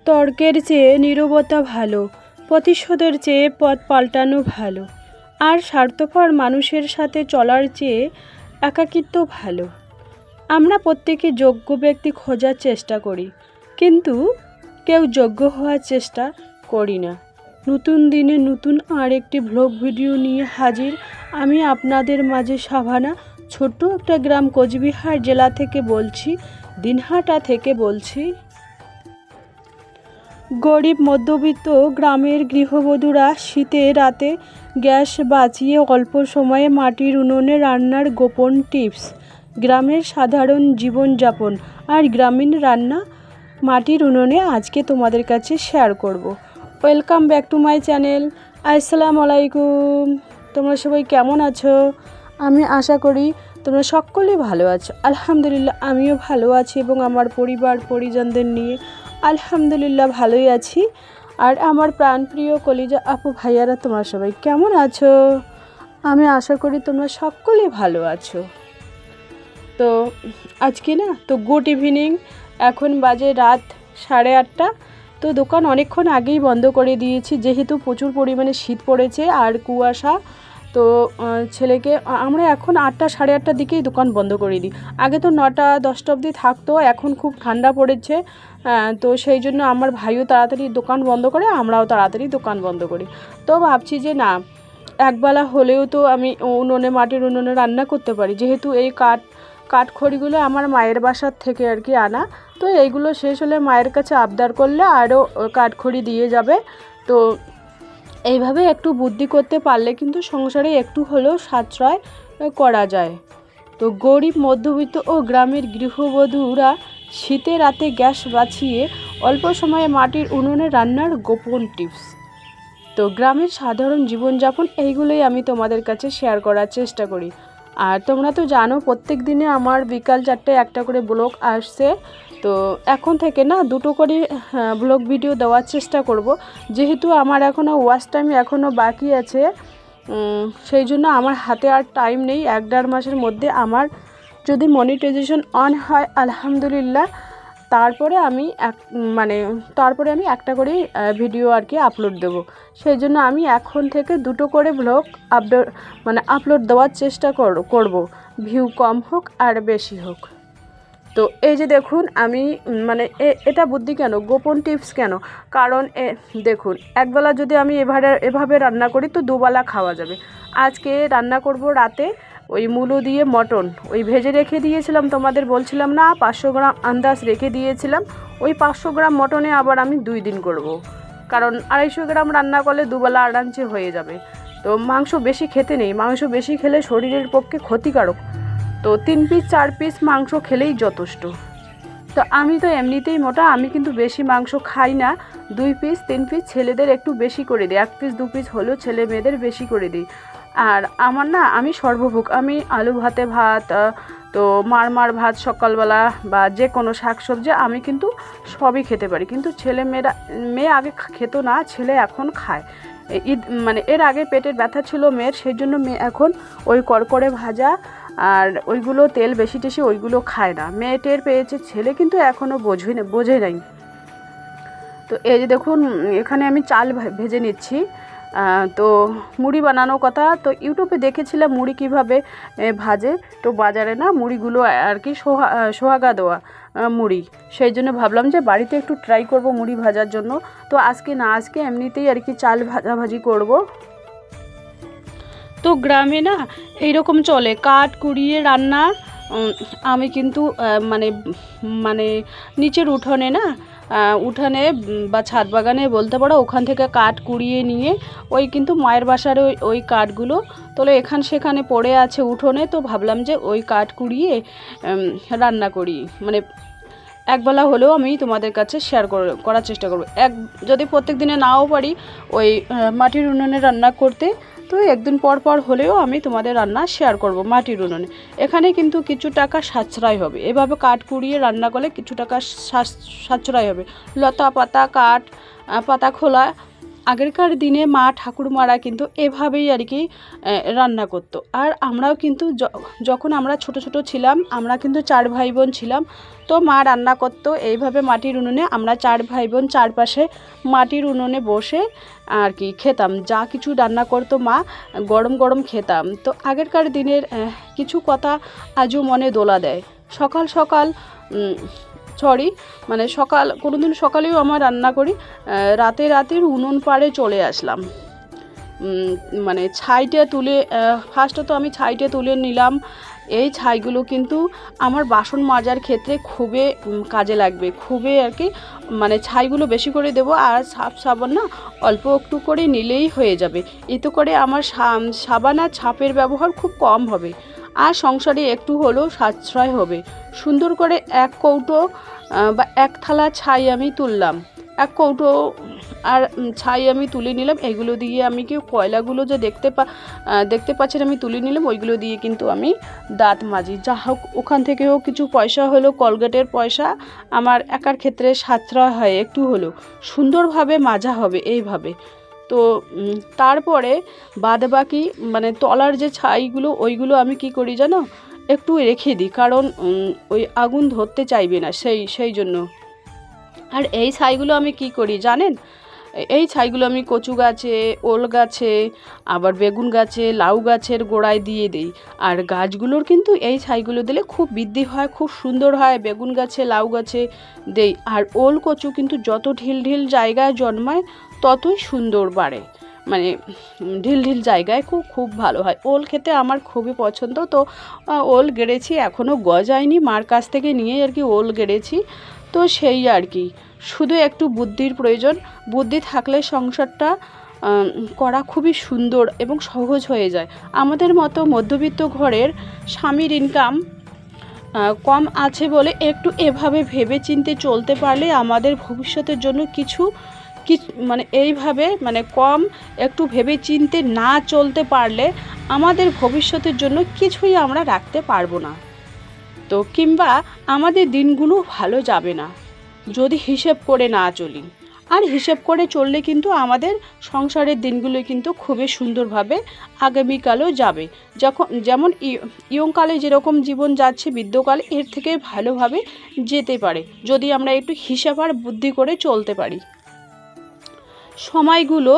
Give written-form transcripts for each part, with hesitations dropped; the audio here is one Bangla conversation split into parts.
তর্কের চেয়ে নীরবতা ভালো, প্রতিশোধের চেয়ে পথ পাল্টানো ভালো, আর স্বার্থপর মানুষের সাথে চলার চেয়ে একাকিত্ব ভালো। আমরা প্রত্যেকে যোগ্য ব্যক্তি খোঁজার চেষ্টা করি, কিন্তু কেউ যোগ্য হওয়ার চেষ্টা করি না। নতুন দিনে নতুন আরেকটি ব্লগ ভিডিও নিয়ে হাজির আমি আপনাদের মাঝে সাভানা। ছোট্ট একটা গ্রাম কোচবিহার জেলা থেকে বলছি, দিনহাটা থেকে বলছি। গরিব মধ্যবিত্ত গ্রামের গৃহবধূরা শীতের রাতে গ্যাস বাঁচিয়ে অল্প সময়ে মাটির উনুনে রান্নার গোপন টিপস, গ্রামের সাধারণ জীবনযাপন আর গ্রামীণ রান্না মাটির উনুনে আজকে তোমাদের কাছে শেয়ার করব। Welcome back to my channel. আসসালামু আলাইকুম। তোমরা সবাই কেমন আছো? আমি আশা করি তোমরা সকলেই ভালো আছো। আলহামদুলিল্লাহ আমিও ভালো আছি এবং আমার পরিবার পরিজনদের নিয়ে আলহামদুলিল্লাহ ভালোই আছি। আর আমার প্রাণপ্রিয় কলিজা আপু ভাইয়ারা তোমরা সবাই কেমন আছো? আমি আশা করি তোমরা সকলেই ভালো আছো। তো আজকে না তো গুড ইভিনিং। এখন বাজে রাত 8:30। তো দোকান অনেকক্ষণ আগেই বন্ধ করে দিয়েছি, যেহেতু প্রচুর পরিমাণে শীত পড়েছে আর কুয়াশা। তো ছেলেকে আমরা এখন 8টা 8:30টার দিকেই দোকান বন্ধ করে দিই। আগে তো 9টা 10টা অবধি থাকতো, এখন খুব ঠান্ডা পড়েছে। তো সেই জন্য আমার ভাইও তাড়াতাড়ি দোকান বন্ধ করে, আমরাও তাড়াতাড়ি দোকান বন্ধ করি। তো ভাবছি যে না, একবেলা হলেও তো আমি উনুনে মাটির উনুনে রান্না করতে পারি, যেহেতু এই কাঠখড়িগুলো আমার মায়ের বাসার থেকে আর কি আনা। তো এইগুলো শেষ হলে মায়ের কাছে আবদার করলে আরও কাঠখড়ি দিয়ে যাবে। তো এইভাবে একটু বুদ্ধি করতে পারলে কিন্তু সংসারে একটু হলেও সাশ্রয় করা যায়। তো গরিব মধ্যবিত্ত ও গ্রামের গৃহবধূরা শীতের রাতে গ্যাস বাঁচিয়ে অল্প সময়ে মাটির উনুনে রান্নার গোপন টিপস, তো গ্রামের সাধারণ জীবনযাপন, এইগুলোই আমি তোমাদের কাছে শেয়ার করার চেষ্টা করি। আর তোমরা তো জানো প্রত্যেক দিনে আমার বিকাল 4টায় একটা করে ব্লগ আসছে। তো এখন থেকে না 2টো করে ব্লগ ভিডিও দেওয়ার চেষ্টা করব, যেহেতু আমার এখনও ওয়াচ টাইম এখনও বাকি আছে। সেই জন্য আমার হাতে আর টাইম নেই। 1-1.5 মাসের মধ্যে আমার যদি মনিটাইজেশন অন হয় আলহামদুলিল্লাহ, তারপরে আমি একটা করেই ভিডিও আর কি আপলোড দেবো। সেই জন্য আমি এখন থেকে 2টো করে ব্লগ আপলোড দেওয়ার চেষ্টা করব, ভিউ কম হোক আর বেশি হোক। তো এই যে দেখুন, আমি এটা বুদ্ধি কেন, গোপন টিপস কেন, কারণ দেখুন, একবেলা যদি আমি এভাবে রান্না করি তো দুবেলা খাওয়া যাবে। আজকে রান্না করব রাতে ওই মূলো দিয়ে মটন, ওই ভেজে রেখে দিয়েছিলাম, তোমাদের বলছিলাম না 500 গ্রাম আন্দাজ রেখে দিয়েছিলাম। ওই 500 গ্রাম মটনে আবার আমি 2 দিন করব, কারণ 250 গ্রাম রান্না করলে দুবেলা আরামসে হয়ে যাবে। তো মাংস বেশি খেতে নেই, মাংস বেশি খেলে শরীরের পক্ষে ক্ষতিকারক। তো 3 পিস 4 পিস মাংস খেলেই যথেষ্ট। তো আমি তো এমনিতেই মোটা, আমি কিন্তু বেশি মাংস খাই না। 2 পিস 3 পিস ছেলেদের একটু বেশি করে দিই, 1 পিস 2 পিস হলেও ছেলে মেয়েদের বেশি করে দিই। আর আমার না, আমি সর্বভোগ, আমি আলু ভাতে ভাত, তো মার ভাত সকালবেলা বা যে কোনো শাকসবজি আমি কিন্তু সবই খেতে পারি। কিন্তু মেয়ে আগে খেত না, ছেলে এখন খায়। এর আগে পেটের ব্যথা ছিল মেয়ের, সেই জন্য মেয়ে এখন ওই কড়কড়ে ভাজা আর ওইগুলো তেল বেশি টেশি ওইগুলো খায় না। মেয়ে টের পেয়েছে, ছেলে কিন্তু এখনও বোঝে নাই। তো এই যে দেখুন, এখানে আমি চাল ভেজে নিচ্ছি। তো মুড়ি বানানোর কথা, তো ইউটিউবে দেখেছিলাম মুড়ি কিভাবে ভাজে। তো বাজারে না মুড়িগুলো আর কি সোহাগা দেওয়া মুড়ি, সেই জন্য ভাবলাম যে বাড়িতে একটু ট্রাই করব মুড়ি ভাজার জন্য। তো আজকে এমনিতেই আর কি চাল ভাজাভাজি করব। তো গ্রামে না এইরকম চলে, কাঠ কুড়িয়ে রান্না। আমি কিন্তু নিচের উঠানে বা ছাদ বাগানে বলতে পারো, ওখান থেকে কাঠ কুড়িয়ে নিয়ে ওই কিন্তু মায়ের বাসার ওই কাঠগুলো তোলে সেখানে পড়ে আছে উঠোনে। তো ভাবলাম যে ওই কাঠ কুড়িয়ে রান্না করি, একবেলা হলেও আমি তোমাদের কাছে শেয়ার করার চেষ্টা করব। যদি প্রত্যেক দিনে নাও পারি ওই মাটির উনুনে রান্না করতে, তো একদিন পর হলেও আমি তোমাদের রান্না শেয়ার করব মাটির উনুনে। এখানে কিন্তু কিছু টাকা সাশ্রয় হবে, এভাবে কাঠ কুড়িয়ে রান্না করলে কিছু টাকা সাশ্রয় হবে। লতা পাতা কাঠ পাতা খোলা আগেরকার দিনে মা ঠাকুরমারা কিন্তু এভাবেই আর কি রান্না করতো। আর আমরাও কিন্তু যখন আমরা ছোট ছোট ছিলাম, আমরা কিন্তু 4 ভাই বোন ছিলাম, তো মা রান্না করতো এইভাবে মাটির উনুনে। আমরা 4 ভাই বোন চারপাশে মাটির উনুনে বসে আর কি খেতাম, যা কিছু রান্না করতো মা গরম গরম খেতাম। তো আগেরকার দিনের কিছু কথা আজও মনে দোলা দেয়। সকাল সকাল মানে কোনো দিন সকালেও আমার রান্না করি, রাতের উনুন পাড়ে চলে আসলাম। মানে ছাইটা তুলে ফার্স্টে তো আমি ছাইটা তুলে নিলাম। এই ছাইগুলো কিন্তু আমার বাসন মাজার ক্ষেত্রে খুবই কাজে লাগবে, খুবই আর কি। মানে ছাইগুলো বেশি করে দেবো, আর সাবান না অল্প একটু করে নিলেই হয়ে যাবে। এতে করে আমার সাবান আর ছাপের ব্যবহার খুব কম হবে, আর সংসারে একটু হলেও সাশ্রয় হবে। সুন্দর করে 1 কৌটো বা 1 থালা ছাই আমি তুললাম, 1 কৌটো আর ছাই আমি তুলে নিলাম। এগুলো দিয়ে আমি কি কয়লাগুলো যে দেখতে পাচ্ছেন আমি তুলে নিলাম, ওইগুলো দিয়ে কিন্তু আমি দাঁত মাজি। যা হোক, ওখান থেকেও কিছু পয়সা হলো, কলগেটের পয়সা আমার একার ক্ষেত্রে সাশ্রয় হয়, একটু হলেও সুন্দরভাবে মাজা হবে এইভাবে। তো তারপরে বাদবাকি মানে তলার যে ছাইগুলো, ওইগুলো আমি কি করি জানো, একটু রেখে দিই, কারণ ওই আগুন ধরতে চাইবে না, সেই জন্য। আর এই ছাইগুলো আমি কি করি জানেন, এই ছাইগুলো আমি কচু গাছে, ওল গাছে, আবার বেগুন গাছে, লাউ গাছের গোড়ায় দিয়ে দিই। আর গাছগুলোর কিন্তু এই ছাইগুলো দিলে খুব বৃদ্ধি হয়, খুব সুন্দর হয়। বেগুন গাছে, লাউ গাছে দেই। আর ওল কচু কিন্তু যত ঢিল ঢিল জায়গায় জন্মায় ততই সুন্দর বাড়ে, মানে ঢিল ঢিল জায়গায় খুব ভালো হয়। ওল খেতে আমার খুবই পছন্দ। তো ওল গেড়েছি, এখনও গজায়নি, মার কাছ থেকে নিয়ে আর কি ওল গেড়েছি। তো সেই আর কি, শুধু একটু বুদ্ধির প্রয়োজন। বুদ্ধি থাকলে সংসারটা করা খুবই সুন্দর এবং সহজ হয়ে যায়। আমাদের মতো মধ্যবিত্ত ঘরের স্বামীর ইনকাম কম আছে বলে একটু এভাবে ভেবে চিন্তে চলতে পারলে আমাদের ভবিষ্যতের জন্য কিছু মানে এইভাবে মানে কম একটু ভেবে চিন্তে না চলতে পারলে আমাদের ভবিষ্যতের জন্য কিছুই আমরা রাখতে পারবো না। তো কিংবা আমাদের দিনগুলো ভালো যাবে না যদি হিসেব করে না চলি। আর হিসেব করে চললে কিন্তু আমাদের সংসারের দিনগুলো কিন্তু খুবই সুন্দরভাবে আগামীকালেও যাবে। যেমন ইয়ংকালে যেরকম জীবন যাচ্ছে, বৃদ্ধকালে এর থেকে ভালোভাবে যেতে পারে যদি আমরা একটু হিসাব আর বুদ্ধি করে চলতে পারি। সময়গুলো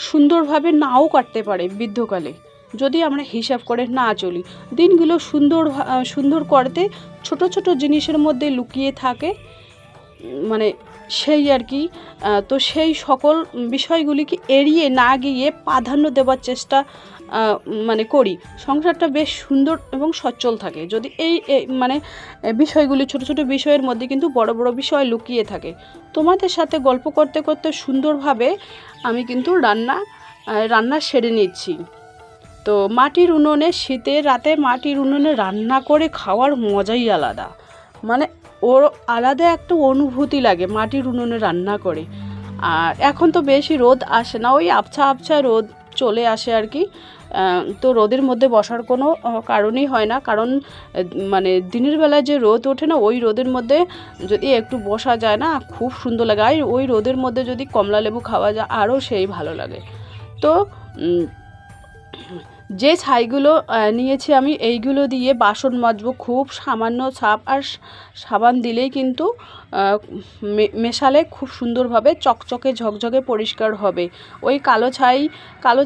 সুন্দরভাবে নাও কাটতে পারে বৃদ্ধকালে যদি আমরা হিসাব করে না চলি। দিনগুলো সুন্দর করতে ছোট ছোট জিনিসের মধ্যে লুকিয়ে থাকে, মানে সেই আর কি। তো সেই সকল বিষয়গুলিকে এড়িয়ে না গিয়ে প্রাধান্য দেওয়ার চেষ্টা মানে করি। সংসারটা বেশ সুন্দর এবং সচ্ছল থাকে যদি এই মানে বিষয়গুলি, ছোট ছোট বিষয়ের মধ্যে কিন্তু বড় বড় বিষয় লুকিয়ে থাকে। তোমাদের সাথে গল্প করতে করতে সুন্দরভাবে আমি কিন্তু রান্না সেরে নিচ্ছি। তো মাটির উনুনে, শীতের রাতে মাটির উনুনে রান্না করে খাওয়ার মজাই আলাদা, মানে ওর আলাদা একটা অনুভূতি লাগে মাটির উনুনে রান্না করে। আর এখন তো বেশি রোদ আসে না, ওই আবছা আবছা রোদ চলে আসে আর কি। তো রোদের মধ্যে বসার কোনো কারণই হয় না, কারণ মানে দিনের বেলায় যে রোদ ওঠে না, ওই রোদের মধ্যে যদি একটু বসা যায় না খুব সুন্দর লাগে। আর ওই রোদের মধ্যে যদি কমলা লেবু খাওয়া যায় আরও সেই ভালো লাগে। তো যে ছাইগুলো নিয়েছি আমি, এইগুলো দিয়ে বাসন মাজবো। খুব সামান্য ছাপ আর সাবান দিলেই কিন্তু মেশালে খুব সুন্দরভাবে চকচকে ঝকঝকে পরিষ্কার হবে। ওই কালো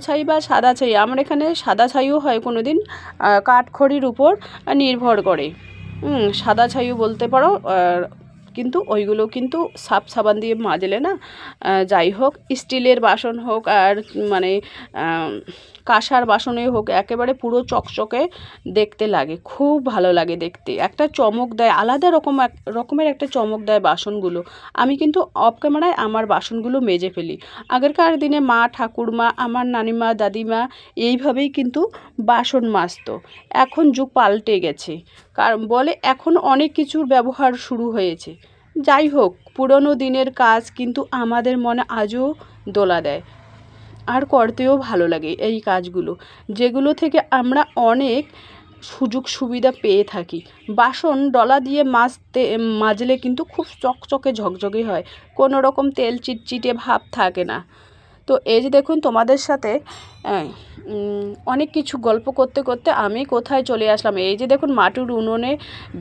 ছাই বা সাদা ছাই, আমার এখানে সাদা ছাইও হয় কোনো দিন, কাঠখড়ির উপর নির্ভর করে। সাদা ছাইও বলতে পারো, কিন্তু ওইগুলো কিন্তু সাবান দিয়ে মাজলে না, যাই হোক স্টিলের বাসন হোক আর মানে কাঁসার বাসনে হোক, একেবারে পুরো চকচকে দেখতে লাগে, খুব ভালো লাগে দেখতে, একটা চমক দেয়, আলাদা রকমের একটা চমক দেয় বাসনগুলো। আমি কিন্তু অফ ক্যামেরায় আমার বাসনগুলো মেজে ফেলি। আগেরকার দিনে মা ঠাকুরমা, আমার নানিমা, দাদিমা এইভাবেই কিন্তু বাসন মাজতো। এখন যুগ পাল্টে গেছে, কারণ বলে এখন অনেক কিছুর ব্যবহার শুরু হয়েছে। যাই হোক, পুরনো দিনের কাজ কিন্তু আমাদের মনে আজও দোলা দেয়, আর করতেও ভালো লাগে এই কাজগুলো, যেগুলো থেকে আমরা অনেক সুযোগ সুবিধা পেয়ে থাকি। বাসন ডলা দিয়ে মাজলে কিন্তু খুব চকচকে ঝকঝকে হয়, কোনো রকম তেল চিটচিটে ভাব থাকে না। তো এই যে দেখুন তোমাদের সাথে অনেক কিছু গল্প করতে করতে আমি কোথায় চলে আসলাম। এই যে দেখুন মাটির উনুনে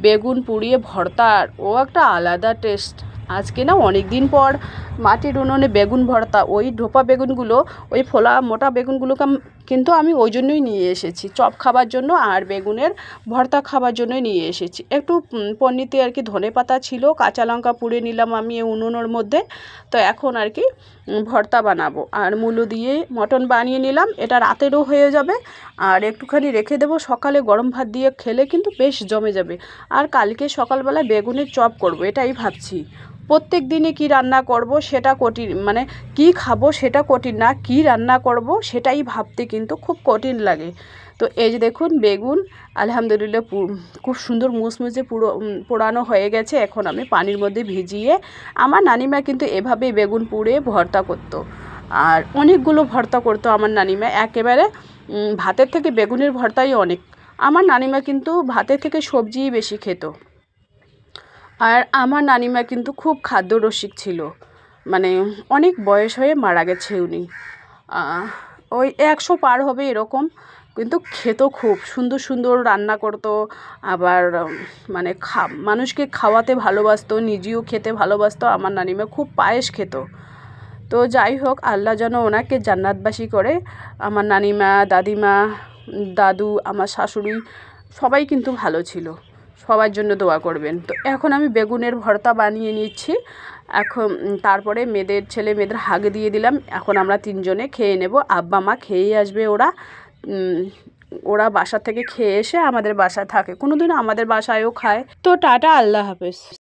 বেগুন পুড়িয়ে ভর্তার ও একটা আলাদা টেস্ট। আজকে না অনেক দিন পর মাটির উনুনে বেগুন ভর্তা, ওই ঢোপা বেগুনগুলো, ওই ফোলা মোটা বেগুনগুলোকে কিন্তু আমি ওই জন্যই নিয়ে এসেছি, চপ খাবার জন্য আর বেগুনের ভর্তা খাবার জন্যই নিয়ে এসেছি। একটু পনিতে আর কি ধনে পাতা ছিল, কাঁচা লঙ্কা পুড়ে নিলাম আমি এই উনুনের মধ্যে। তো এখন আর কি ভর্তা বানাবো, আর মূলো দিয়ে মটন বানিয়ে নিলাম, এটা রাতেরও হয়ে যাবে আর একটুখানি রেখে দেবো, সকালে গরম ভাত দিয়ে খেলে কিন্তু বেশ জমে যাবে। আর কালকে সকালবেলা বেগুনের চপ করব, এটাই ভাবছি। প্রত্যেক দিনে কী রান্না করব সেটা কঠিন, মানে কী খাবো সেটা কঠিন না, কী রান্না করব সেটাই ভাবতে কিন্তু খুব কঠিন লাগে। তো এই যে দেখুন বেগুন আলহামদুলিল্লাহ খুব সুন্দর মুচমুচে পোড়ানো হয়ে গেছে। এখন আমি পানির মধ্যে ভিজিয়ে, আমার নানিমা কিন্তু এভাবেই বেগুন পুড়ে ভর্তা করতো, আর অনেকগুলো ভর্তা করতো আমার নানিমা, একেবারে ভাতের থেকে বেগুনের ভর্তাই অনেক। আমার নানিমা কিন্তু ভাতের থেকে সবজিই বেশি খেত। আর আমার নানিমা কিন্তু খুব খাদ্যরসিক ছিল, মানে অনেক বয়স হয়ে মারা গেছে উনি, ওই 100 পার হবে এরকম। কিন্তু খেত, খুব সুন্দর সুন্দর রান্না করতো, আবার মানে মানুষকে খাওয়াতে ভালোবাসতো, নিজেও খেতে ভালোবাসতো। আমার নানিমা খুব পায়েস খেত। তো যাই হোক, আল্লাহ যেন ওনাকে জান্নাতবাসী করে। আমার নানিমা, দাদিমা, দাদু, আমার শাশুড়ি সবাই কিন্তু ভালো ছিল, সবার জন্য দোয়া করবেন। তো এখন আমি বেগুনের ভর্তা বানিয়ে নিচ্ছি। এখন তারপরে ছেলে মেয়েদের হাগে দিয়ে দিলাম। এখন আমরা 3 জনে খেয়ে নেব, আব্বা মা খেয়েই আসবে। ওরা বাসা থেকে খেয়ে এসে আমাদের বাসায় থাকে, কোনোদিন আমাদের বাসায়ও খায়। তো টাটা, আল্লাহ হাফেজ।